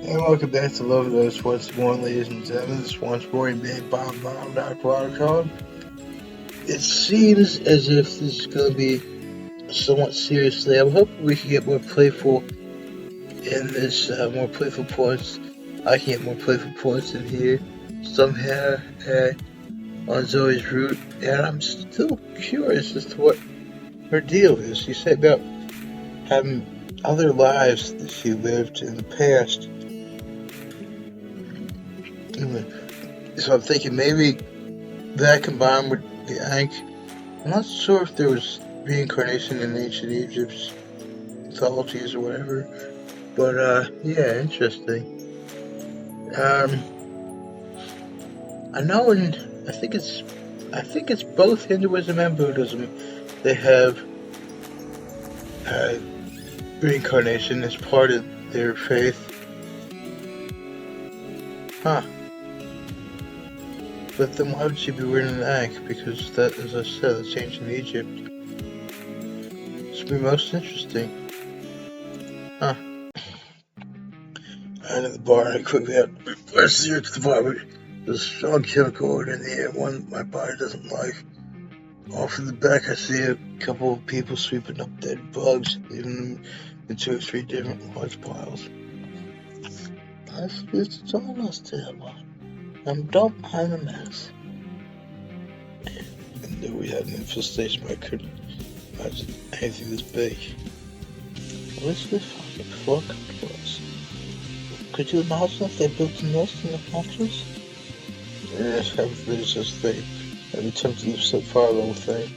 And welcome back to Love Those Once More, ladies and gentlemen. This once more made by Dark Watercon. It seems as if this is going to be somewhat seriously. I'm hoping we can get more playful in this, more playful points. I can get more playful points in here somehow on Zoe's route, and I'm still curious as to what her deal is. She said about having other lives that she lived in the past. So I'm thinking maybe that combined with the Ankh. I'm not sure if there was reincarnation in ancient Egypt's mythologies or whatever, but yeah, interesting. I know, and I think it's both Hinduism and Buddhism. They have reincarnation as part of their faith. Huh. But then why would she be wearing an Ankh? Because that, as I said, that's ancient Egypt. This would be most interesting. Huh. I enter the bar and I quickly have to the bar. There's a strong chemical in the air, one my body doesn't like. Off in the back I see a couple of people sweeping up dead bugs, leaving them in 2 or 3 different large piles. I suppose it's almost terrible. I'm a mess. I knew we had an infestation, but I couldn't imagine anything this big. I wish we found it before it came to us. Could you imagine if they built a nest in the mattress? Yes, everybody's just thing. Every time to set fire the whole thing.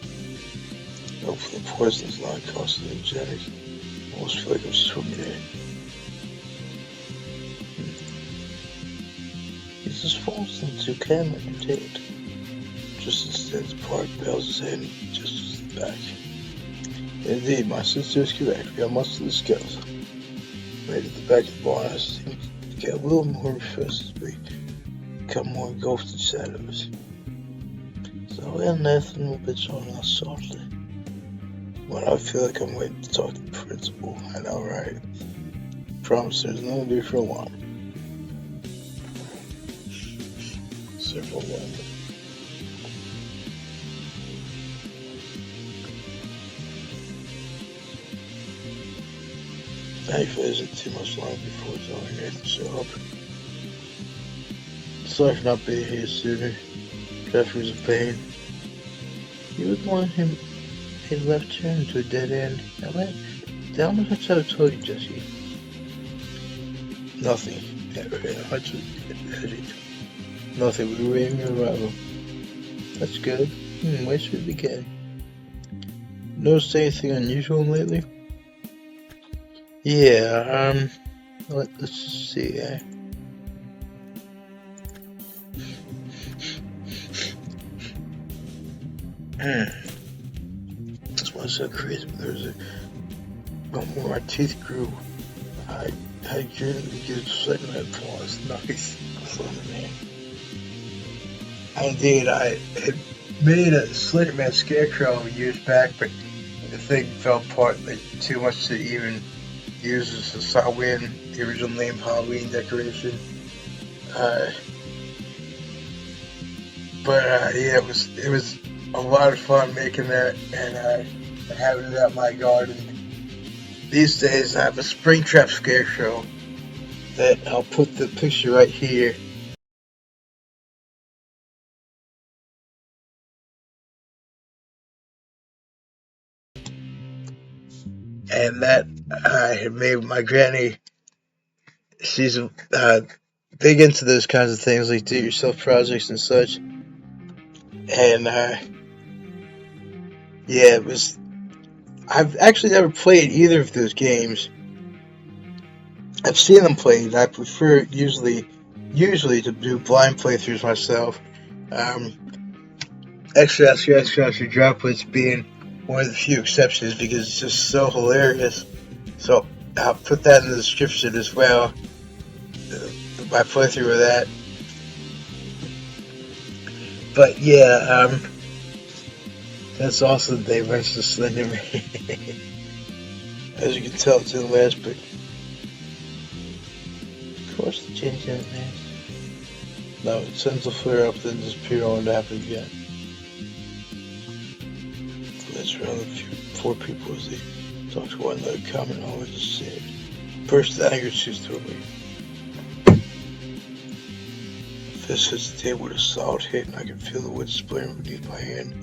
Hopefully the poison's not carcinogenic. I almost feel like I'm swimming in it. He just falls into camera and take. Just instead, the part bails his head and just the back. Indeed, my sister is correct. We got much to discuss. Right at the back of the barn, I seem to get a little more refreshed as we become more engulfed in shadows. So and Nathan will be joining us shortly. When I feel like I'm waiting to talk to the principal, I know, right? Promise there's no need for alarm. Several moments. Thankfully, it isn't too much longer before Zoe and Nathan show up. Sorry for not being here sooner. Traffic was a pain. You would want him a left turn into a dead end. I went down the hotel I told you, Jesse. Nothing. Nothing. We were waiting your arrival. That's good. Where should we begin? Noticed anything unusual lately? Yeah, let's see. This one's so crazy, but there's one more. My teeth grew. I dreamed to get a second applause. Nice. Man. Indeed, I had made a Slenderman scarecrow years back, but the thing fell apart too much to even use as a Halloween, the original name Halloween decoration. But yeah, it was a lot of fun making that and having it out in my garden. These days I have a Springtrap scarecrow that I'll put the picture right here. And that I had made with my granny. She's big into those kinds of things, like do-it-yourself projects and such. And yeah, it was. I've actually never played either of those games. I've seen them played. I prefer usually to do blind playthroughs myself. Extra Droplets being one of the few exceptions because it's just so hilarious. So I'll put that in the description as well. My playthrough of that. But yeah, that's also the day versus Slenderman. As you can tell, it's in the last pic. forced to change that mask. No, it sends a flare up, then disappear on to happen again. That's around a few 4 people as they talk to one another, comment on what just said. Burst the anger shoots through me. Fist hits the table with a solid hit, and I can feel the wood splintering beneath my hand.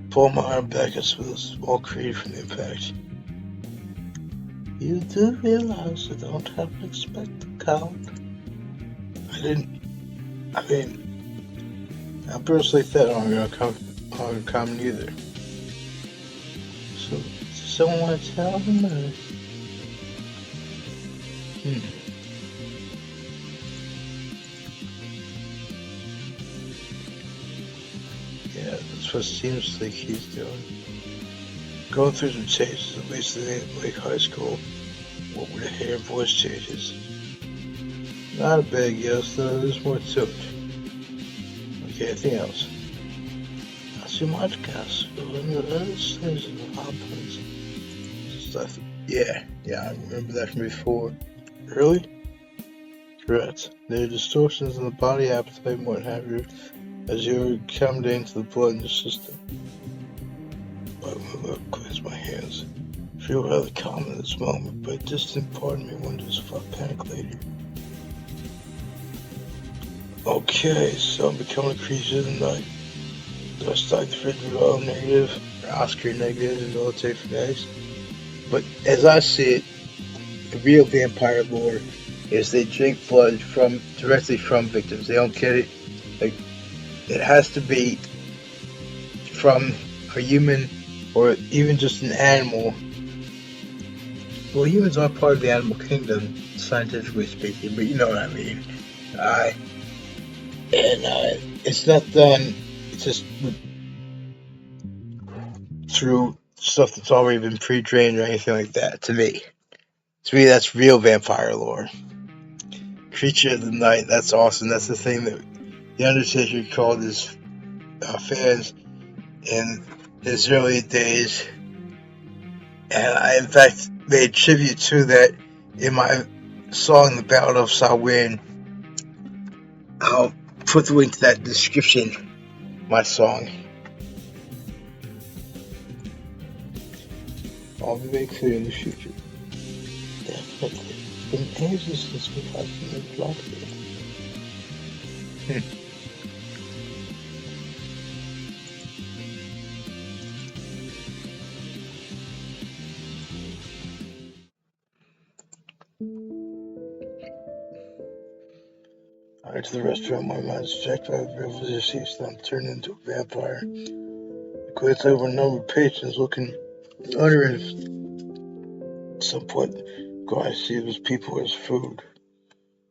Pull my arm back as feel a small crater from the impact. You do realize you don't have to expect the count? I mean, outbursts like that aren't uncommon either. So, does someone want to tell them or? Yeah, that's what it seems like he's doing. Going through some changes, at least it ain't like high school. What with the hair and voice changes. Not a big yes, though, there's more to it. Okay, anything else? Not too much, guys. One of the other things that happens. Stuff. Yeah, I remember that from before. Really? Correct. There are distortions in the body, appetite, and what have you, as you're accommodating to the blood in your system. I move up, cleanse my hands. Feel rather calm in this moment, but a distant part of me wonders if I'll panic later. Okay, so I'm becoming a creature of the night. Do I start the fridge with all negative, or Oscar negative, and military fanatics? But as I see it, the real vampire lore is they drink blood directly from victims. They don't get it. Like, it has to be from a human or even just an animal. Well, humans are part of the animal kingdom, scientifically speaking, but you know what I mean. It's not done just through stuff that's already been pre-drained or anything like that. To me, that's real vampire lore. Creature of the night, that's awesome. That's the thing that the Undertaker called his fans in his early days. And I, in fact, made tribute to that in my song, The Ballad of Samhain. I'll put the link to that description, my song. I'll be very clear in the future. Definitely. It's been ages since we've had some drop here. I went to the restaurant, my mind's checked by the real disease that I'm turned into a vampire. I glanced over a number of patrons looking under at some point. I see those people as food.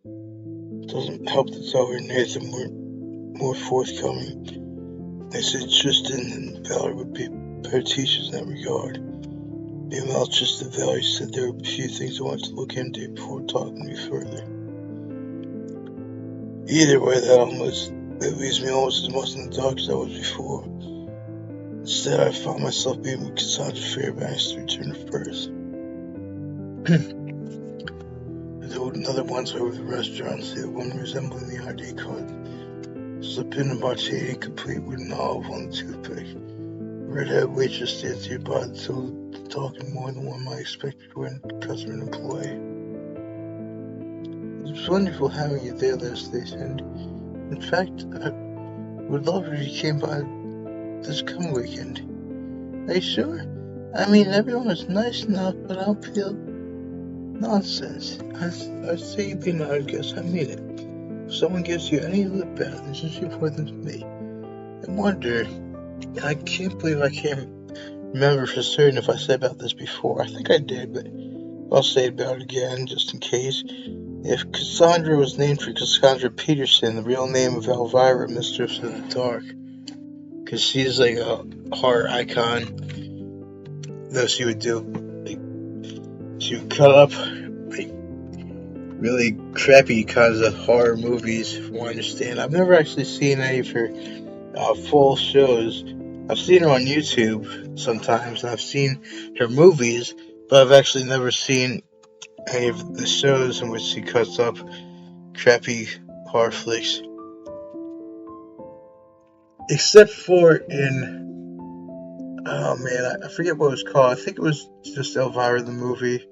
It doesn't help that Zoe and Nathan were more forthcoming. They said Tristan and Valerie would be better teachers in that regard. Meanwhile, Tristan and Valerie said there were a few things I wanted to look into before talking to me further. Either way, that leaves me almost as much in the dark as I was before. Instead, I found myself being with Cassandra Fairbanks to return to first. I told another once over the restaurant, see the one resembling the ID card. Slip in a martini complete with an olive on the toothpick. Red-haired waitress stands nearby, talking more than one might expect when customer and employee. It was wonderful having you there last weekend. In fact, I would love if you came by this coming weekend. Are you sure? I mean, everyone was nice enough, but I don't feel nonsense. I say you be an hard guest, I mean it. If someone gives you any of the bad, this is for them to me. I wonder, I can't believe I can't remember for certain if I said about this before. I think I did, but I'll say about it again, just in case. If Cassandra was named for Cassandra Peterson, the real name of Elvira, Mistress of the Dark, because she's like a horror icon. Though she would cut up like really crappy kinds of horror movies, from what I understand. I've never actually seen any of her full shows. I've seen her on YouTube sometimes, and I've seen her movies, but I've actually never seen any of the shows in which she cuts up crappy horror flicks. Except for in, oh man, I forget what it was called. I think it was just Elvira the movie,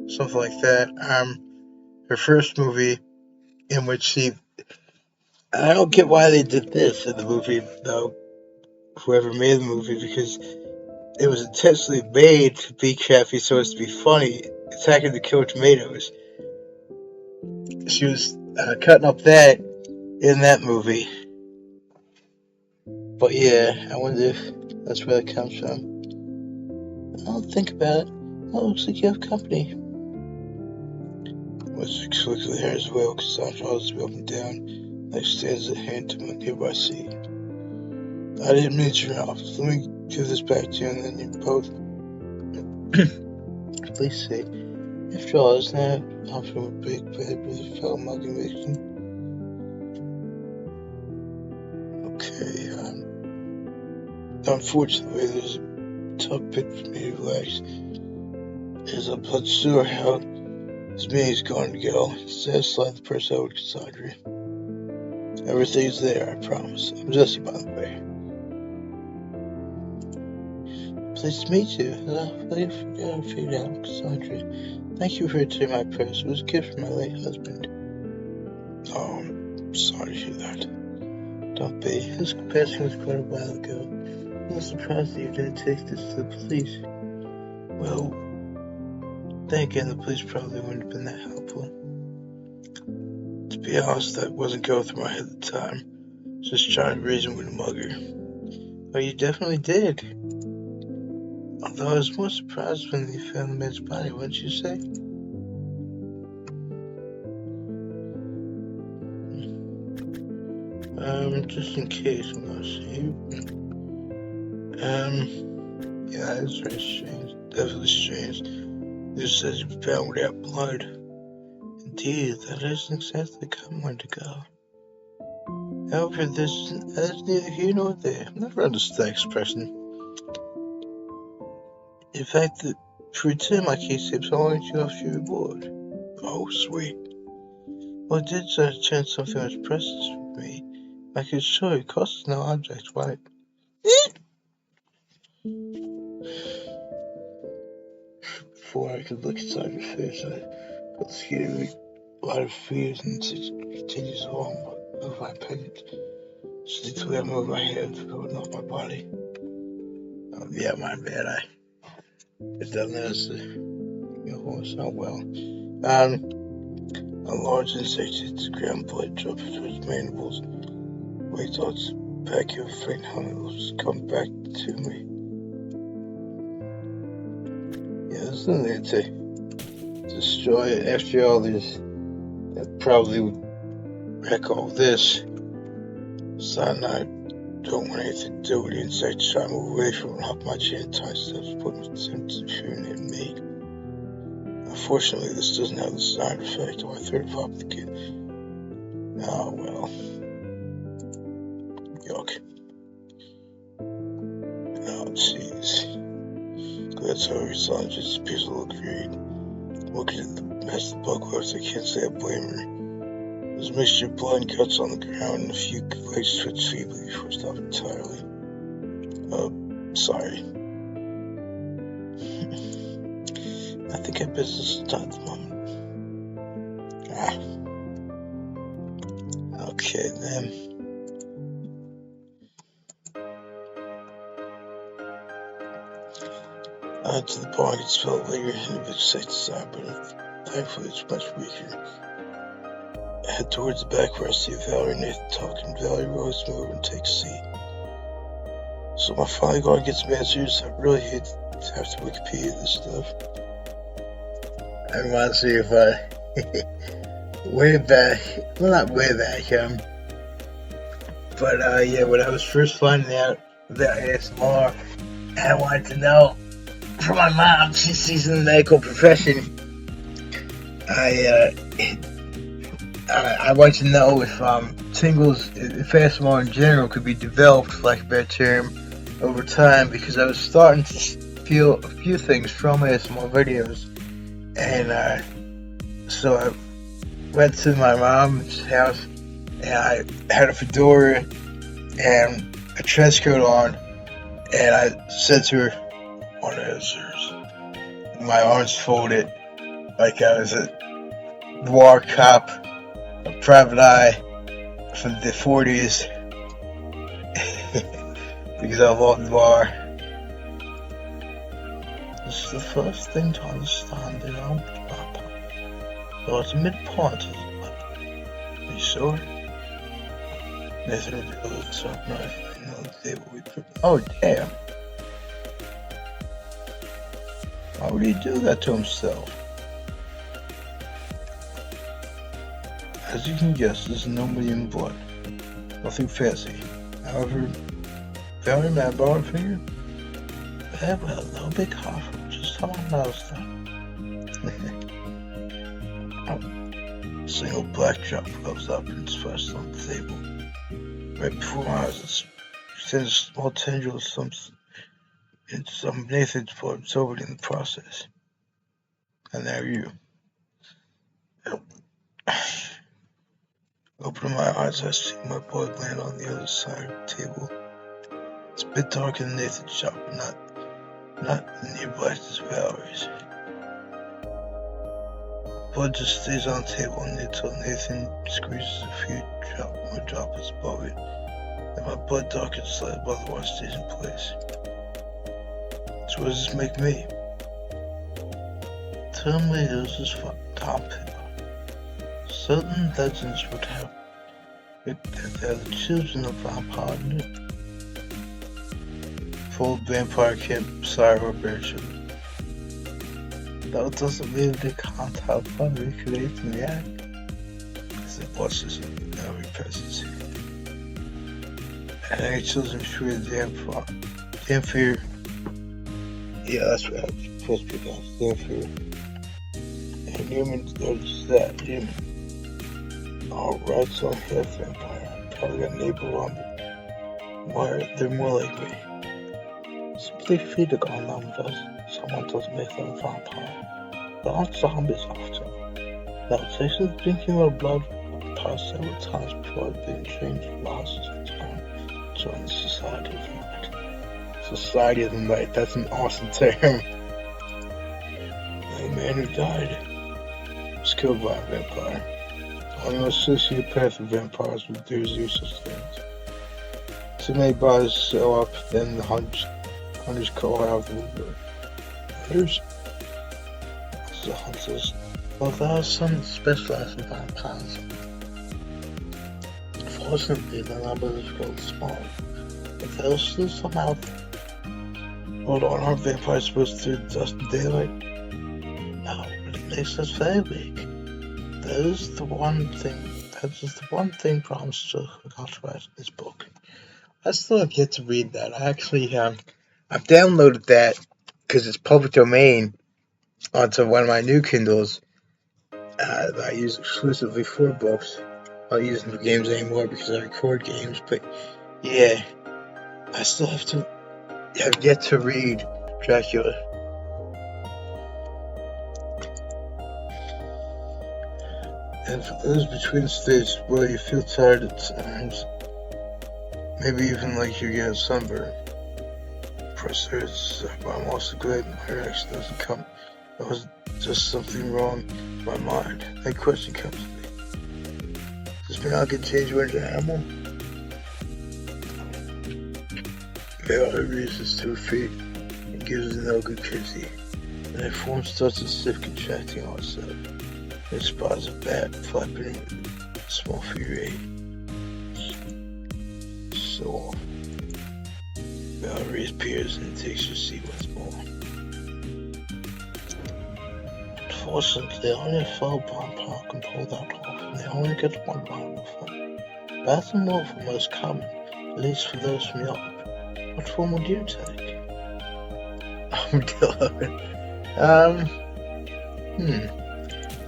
something like that. Her first movie in which I don't get why they did this in the movie, though, whoever made the movie, because it was intentionally made to be crappy so as to be funny. Attacking the Killer Tomatoes. She was cutting up that in that movie. But yeah, I wonder if that's where it comes from. I'll think about it. Oh, looks like you have company. Was exclusively here as well, because Sandra holds me up and down, like stands at hand to my nearby seat. I didn't mean to interrupt. Let me give this back to you, and then you both. Please see. After all, isn't that I'm from a big bad with a fellow mugging victim? Okay, unfortunately, there's a tough bit for me to relax. As I'm not sure how this meeting's going to go. Satisfy the person over to Sandra. Everything's there, I promise. I'm Jesse, by the way. Pleased to meet you. I figured out, Cassandra. Thank you for returning my prayers. It was a gift from my late husband. Oh, I'm sorry to hear that. Don't be. His passing was quite a while ago. I'm surprised that you didn't take this to the police. Well, then again, the police probably wouldn't have been that helpful. To be honest, that wasn't going through my head at the time. Just trying to reason with a mugger. Oh, you definitely did. Although I was more surprised when they found the man's body, wouldn't you say? Just in case I'm not seeing. Yeah, it's very strange. Definitely strange. This says you found without blood. Indeed, that isn't exactly a common way to go. However, that's neither here nor there. I've never understood that expression. In fact, for return my case tips, I wanted you off your reward. Oh, sweet. Well, I did chance something much precious for me. I could show you, costs no object, right? Before I could look inside your face, I felt scared, a lot of fears, and it continues along, but move my pants. Slowly I move my head, going off my body. Oh, yeah, my bad. I done this. It's not well. A large insect hits the ground, blood drops to his mandibles. Wait till it's back here, faint hunger will just come back to me. Yeah, there's nothing there to destroy it. After all this, that probably would wreck all this. So I don't want anything to do with the insect. Try to move away from it, hop my chin, tie steps, putting attempts to shooting at me. Unfortunately, this doesn't have the desired effect, or I third pop the kid. Oh well. Yuck. Oh jeez. That's how it's on, just a piece of little greed. Looking at the mess the bug was, I can't say I blame her. There's a mixture of blood and guts on the ground, and a few legs twitch feebly before stopping entirely. Sorry. I think our business is done at the moment. Okay, then. To the bar, I could smell it later in a bit safe side, but thankfully it's much weaker. I head towards the back where I see Valerie and Nathan talking. Valerie rolls me over and takes a seat. So am I finally going to get some answers? I really hate to have to Wikipedia this stuff. That reminds me of way back, well not way back, but yeah, when I was first finding out about ASMR, I wanted to know from my mom, she's in the medical profession. I wanted to know if tingles, if ASMR in general could be developed, for lack of a better term, over time, because I was starting to feel a few things from ASMR videos, and so went to my mom's house and I had a fedora and a trench coat on, and I said to her, "What answers?" My arms folded like I was a war cop, a private eye from the 40s, because I love the war. This is the first thing to understand the armed papa. The ultimate point is what? Are you sure? Nathan revealed a sharp knife on the table we put. Oh, damn. Why would he do that to himself? As you can guess, this is nobody in blood. Nothing fancy. However, family man borrowed for you? Very well, no big half. Just how I noticed that. A single black drop rose up and splashed on the table. Right before my eyes, it sent a small tendril of some Nathan's blood absorbed in the process. And there you. Opening my eyes, I see my blood land on the other side of the table. It's a bit darker than Nathan's shop, but not nearby as Valerie's. Blood just stays on the table until Nathan squeezes a few more droplets above it, and my blood darkens slightly, but otherwise stays in place. So what does this make me? Tell me this is fucking complicated. Certain legends would have it that they're the children of vampire knew. Full vampire camp cyber. That doesn't mean they can't have fun recreating the act. Because it was just every presence here. And any children fear damn fear. Yeah, that's what I was supposed to be doing. Damn fear. And humans notice that, human. Alright, so I'm half vampire. Probably got a neighbor on me. Why they're more like me. Simply feed the gone down with us. Someone doesn't make them a vampire. There aren't zombies after. Now, Texas drinking my blood passed several times before I'd been changed last time. Join the Society of the Night. Society of the Night, that's an awesome term. The man who died was killed by a vampire. I'm an sociopath of vampires, but there's no such things. Too many bodies show up, then the hunters call out the hunters. The hunters. Well, there are some specialized in vampires. Fortunately, the number is really small. But there's still some out there. Hold on, aren't vampires supposed to dust in daylight? No, but it makes us very weak. That is the one thing Bram Stoker got to write in his book. I still have yet to read that. I actually I've downloaded that because it's public domain onto one of my new Kindles that I use exclusively for books. I don't use them for games anymore because I record games, but yeah, I still have yet to read Dracula. And for those between states where you feel tired at times, maybe even like you're getting sunburned, press hurts, I'm also glad my reaction doesn't come. There was just something wrong in my mind. That question comes to me. Does mean I can change into an animal? Valerie raises to her feet and gives an ugly kissy, and her form starts to stiff, contracting on itself. It spots a bat flapping in small fury. So off. Valerie appears and takes her seat once more. Unfortunately, only a fell vampire can pull that off, and they only get one round of them. Bats and wolves are most common, at least for those from Europe. What form would you take? Oh god.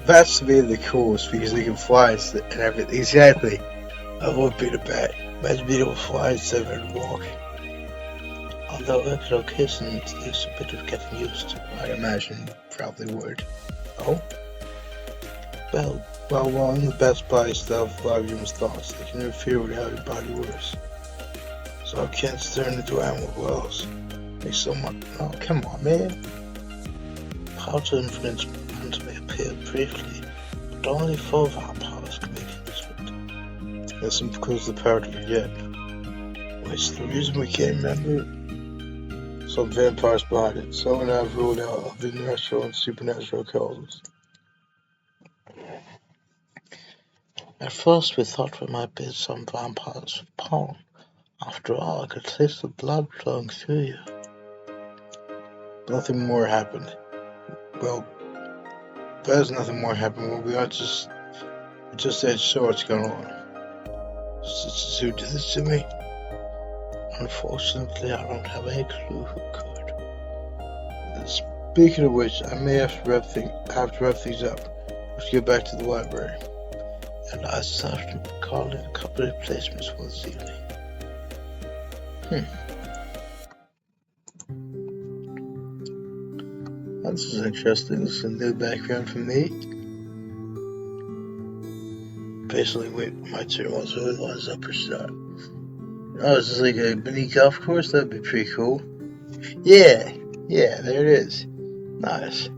Bats to be the coolest because they can fly and everything. Exactly. I would be the bat. Imagine being able to fly instead of walk. Although epidural kissing is a bit of getting used to, I imagine probably would. Oh? Well, Well, while in the Best Buy stuff, volumes thoughts, they can interfere with how your body works. So kids turn into animal wells. Make someone. Oh, come on, man. Powder influence may appear briefly, but only 4 vampires can make it. This includes the power to forget. Which the reason we can't remember? Some vampires behind it. Some have ruled out of the natural and supernatural causes. At first we thought we might be some vampires of pollen. After all, I could taste the blood flowing through you. Nothing more happened. Well, there's nothing more happened. Well, we just had so what's going on. Who did this to me? Unfortunately, I don't have any clue who could. Speaking of which, I may have to wrap things up. Let's get back to the library. And I started calling a couple of replacements for this evening. This is interesting. This is a new background for me. Basically, wait, my turn was who it was up or shot. Oh, is this like a mini golf course? That'd be pretty cool. Yeah, there it is. Nice.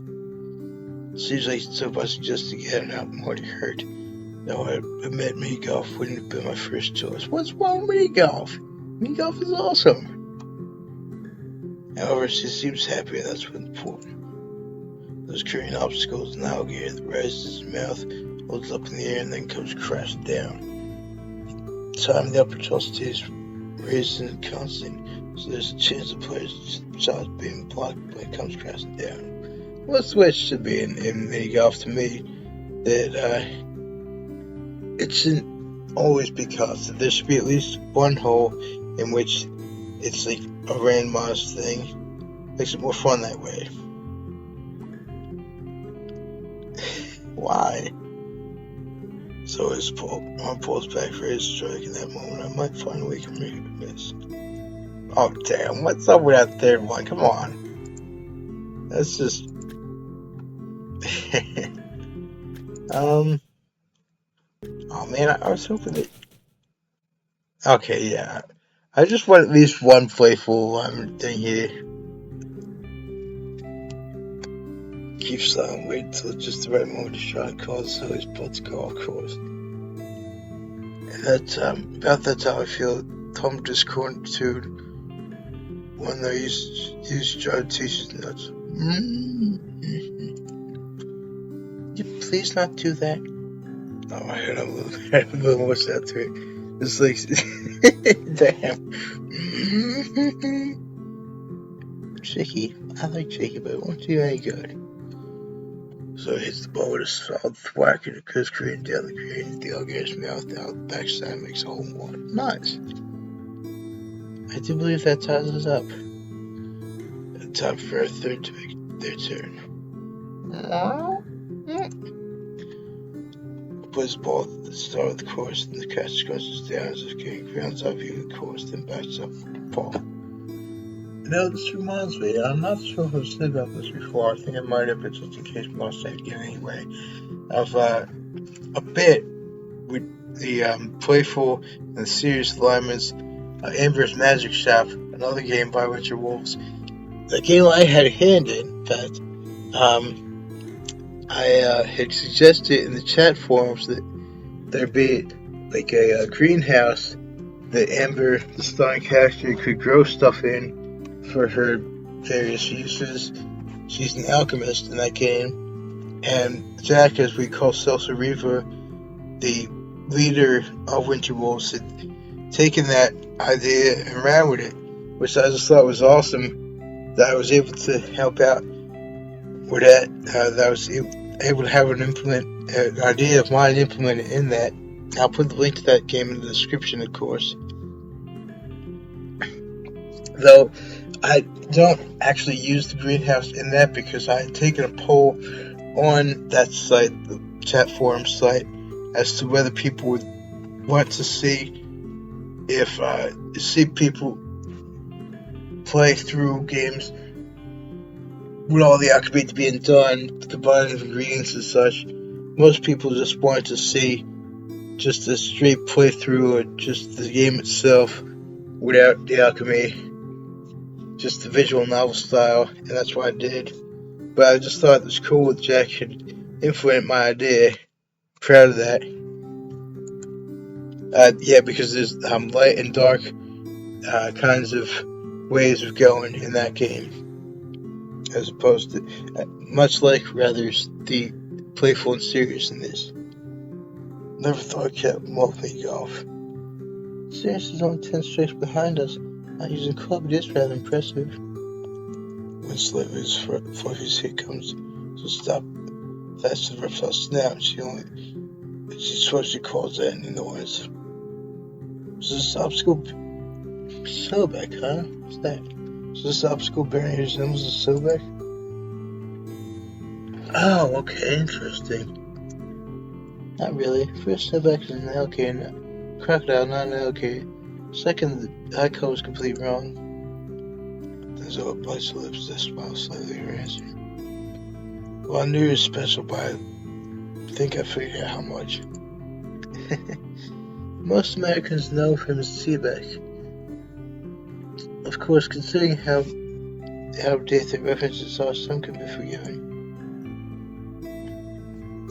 Seems like it's supposed just to get out and already hurt. No, I admit mini golf wouldn't have been my first choice. What's wrong with mini golf? Mini golf is awesome. However, she seems happy, and that's what's important. Those current obstacles in alligator that rises his mouth, holds up in the air, and then comes crashing down. Time the upper velocity is raised and constant, so there's a chance the player's shot is being blocked when it comes crashing down. What's the way it should be in mini golf to me, that it shouldn't always be constant. There should be at least one hole in which it's like a randomized thing. Makes it more fun that way. Why? So his arm pulls back for his strike. In that moment, I might find a way to make it miss. Oh, damn. What's up with that third one? Come on. That's just... Oh, man, I was hoping that... Okay, yeah. I just want at least one playful thing here. Keep silent, wait until just the right moment to try and cause his butt to go off course. And that's about that time I feel Tom discordant to when they used to try to teach his nuts. Could you please not do that? Oh, I had a little more sound to it. It's like, damn. Shaky. I like Shaky, but it won't do any good. So he hits the ball with a solid thwack and it goes careening down the green. The alligator's mouth out the backside makes a hole in one. Nice. I do believe that ties us up. And time for our third to make their turn. Puts the ball at the start of the course, and the catcher crunches down as if getting grounds out view of the course, then backs up for the ball. You know, this reminds me, I'm not sure if I've said about this before, I think I might have, but just in case I say it again anyway, of a bit with the playful and serious alignments, Amber's Magic Shop, another game by Richard Wolves. The game I had a hand in, in fact, I had suggested in the chat forums that there be like a greenhouse that Amber, the starring character, could grow stuff in for her various uses. She's an alchemist in that game, and Jack, as we call Celsa Reaver, the leader of Winter Wolves, had taken that idea and ran with it, which I just thought was awesome. That I was able to help out with that. That I was able to have an idea of mine implemented in that. I'll put the link to that game in the description, of course. Though I don't actually use the greenhouse in that because I had taken a poll on that site, the chat forum site, as to whether people would want to see people play through games with all the alchemy being done, combining ingredients and such, most people just want to see just a straight playthrough or just the game itself without the alchemy, just the visual novel style, and that's what I did. But I just thought it was cool that Jack had influenced my idea. Proud of that. Yeah, because there's light and dark kinds of ways of going in that game, as opposed to much like rather the playful and serious in this. Never thought I'd kept Moffitt golf. Sirius is only 10 strokes behind us. Not using club, it is rather impressive. When Sliver's Fluffy's hit comes to stop, that's the reptile snap. She swears she calls that any noise. Is this obstacle Silverback, huh? What's that? Is this obstacle bearing resembles a Silverback? Oh, okay, interesting. Not really. First, Silverback is an alligator and a crocodile, not an alligator. Second, the eye color is completely wrong. Then Zoe bites her lips to smile slightly at her answer. Well, I knew it was special, but I think I figured out how much. Most Americans know him as Seaback. Of course, considering how outdated references are, some can be forgiven.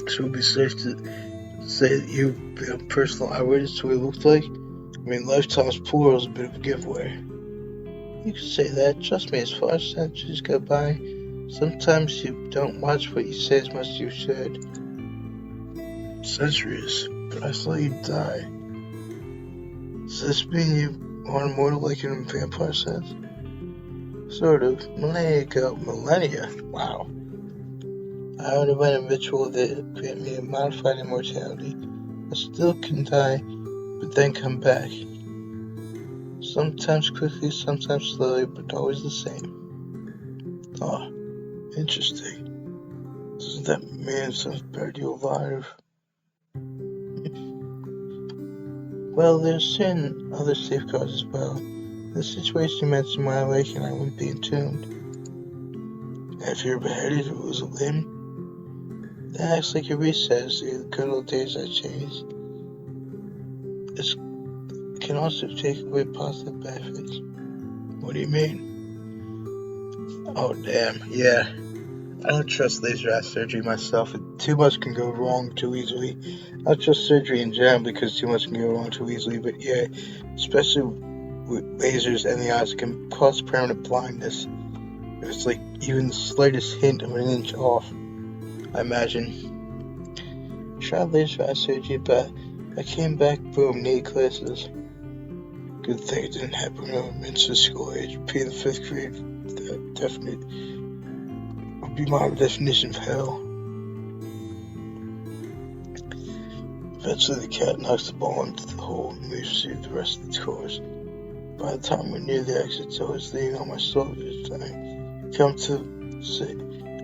So it would be safe to say that you have a personal eyewitness to what he looked like? I mean, Lifetime's plural is a bit of a giveaway. You could say that. Trust me, as far as centuries go by, sometimes you don't watch what you say as much as you should. Centuries? But I saw you die. Does this mean you are immortal like in vampire sense? Sort of. Millennia ago. Millennia? Wow. I already went a ritual that granted me a modified immortality. I still can die, but then come back. Sometimes quickly, sometimes slowly, but always the same. Oh, interesting. Doesn't that mean someone's buried you alive? Well, there's certain other safeguards as well. In the situation you mentioned when I awakened, I wouldn't be entombed. If you're beheaded or lose a limb, that acts like a reset. The good old days that changed. It can also take away positive benefits. What do you mean? Oh, damn, yeah. I don't trust laser eye surgery myself. Too much can go wrong too easily. I don't trust surgery in general because too much can go wrong too easily, but yeah, especially with lasers and the eyes, it can cause permanent blindness. If it's like even the slightest hint of an inch off, I imagine. Tried laser eye surgery, but I came back, boom, need glasses. Good thing it didn't happen when I was in school age. Being in the 5th grade, that definitely would be my definition of hell. Eventually the cat knocks the ball into the hole and leaves the rest of the course. By the time we're near the exit, so it's leaning on my shoulder this time.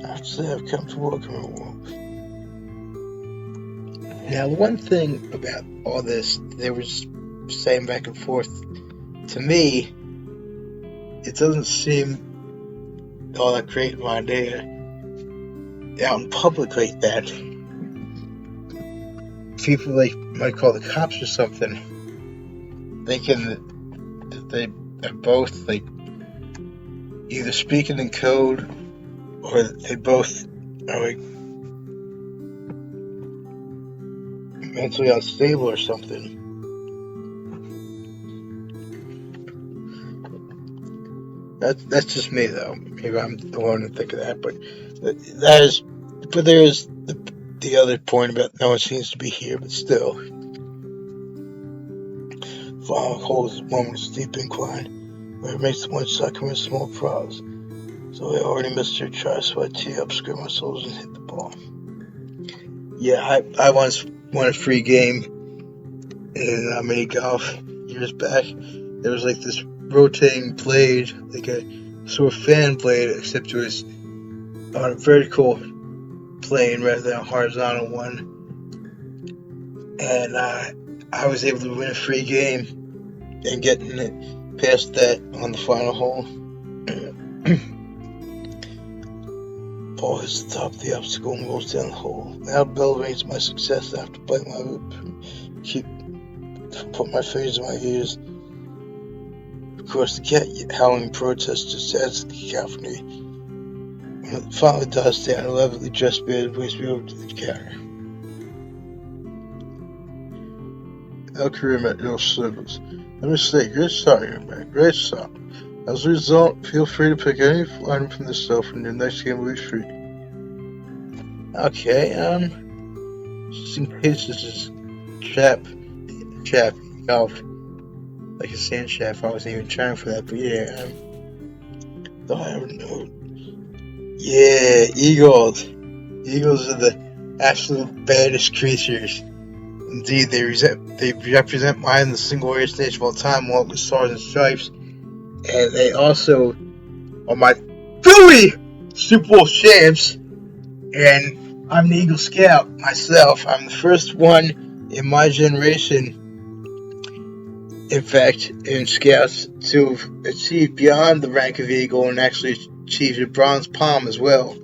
I've come to welcome her warmth. Now, the one thing about all this, they were just saying back and forth, to me, it doesn't seem all that great of an idea out in public like that. People might call the cops or something, thinking that they are both either speaking in code or that they both are mentally unstable or something. That's just me though. Maybe I'm the one to think of that, but there is the other point about no one seems to be here, but still. Final hole is a moment of steep incline, where it makes one shot come in small prods. So I already missed her try, so I tee up, screw my soles, and hit the ball. Yeah, I once won a free game in mini golf years back. There was this rotating blade, like a sort of fan blade, except it was on a vertical plane rather than a horizontal one. And I was able to win a free game and getting it past that on the final hole. Ball hits the top of the obstacle and rolls down the hole. Now bell rings my success after biting my lip and put my fingers in my ears. Of course, the cat howling protest just adds to the cacophony. When it finally dies down, a elaborately dressed bearded waits me over to the counter. El Karim at your service. Let me say, great shot here, man. Great shot. As a result, feel free to pick any item from this shelf and your next game will be free. Okay, just in case this is trap, golf, like a sand trap. I wasn't even trying for that, but yeah, thought I would know. Yeah, eagles. Eagles are the absolute baddest creatures. Indeed, they represent mine, the single greatest nation of all time, along with stars and stripes. And they also are my three Super Bowl champs. And I'm the Eagle Scout myself. I'm the first one in my generation, in fact, in Scouts, to achieve beyond the rank of Eagle and actually achieve the bronze palm as well.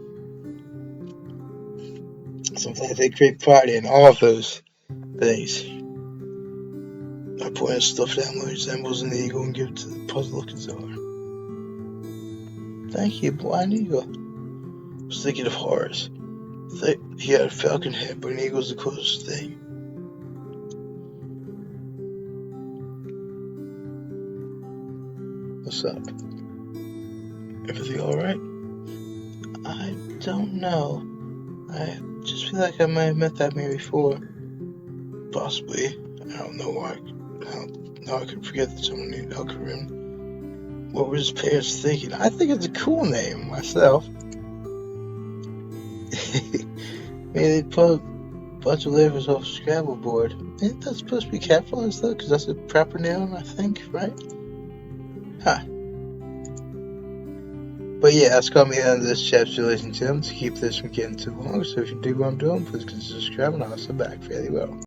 Sometimes I take great pride in all of those things. I point a stuffed animal that resembles an eagle and give it to the puzzle-looking czar. Thank you, blind eagle. I was thinking of horrors. He had a falcon head, but an eagle's the closest thing. What's up? Everything alright? I don't know. I just feel like I might have met that man before. Possibly. I don't know why. Now I could forget that someone named El Karim. What were his parents thinking? I think it's a cool name myself. Maybe they put a bunch of letters off a Scrabble board. Ain't that supposed to be capitalized though? Because that's a proper noun, I think, right? Huh. But yeah, that's got me on this chapter, ladies and gentlemen, to keep this from getting too long. So if you dig what I'm doing, please consider subscribing. I'll also back fairly well.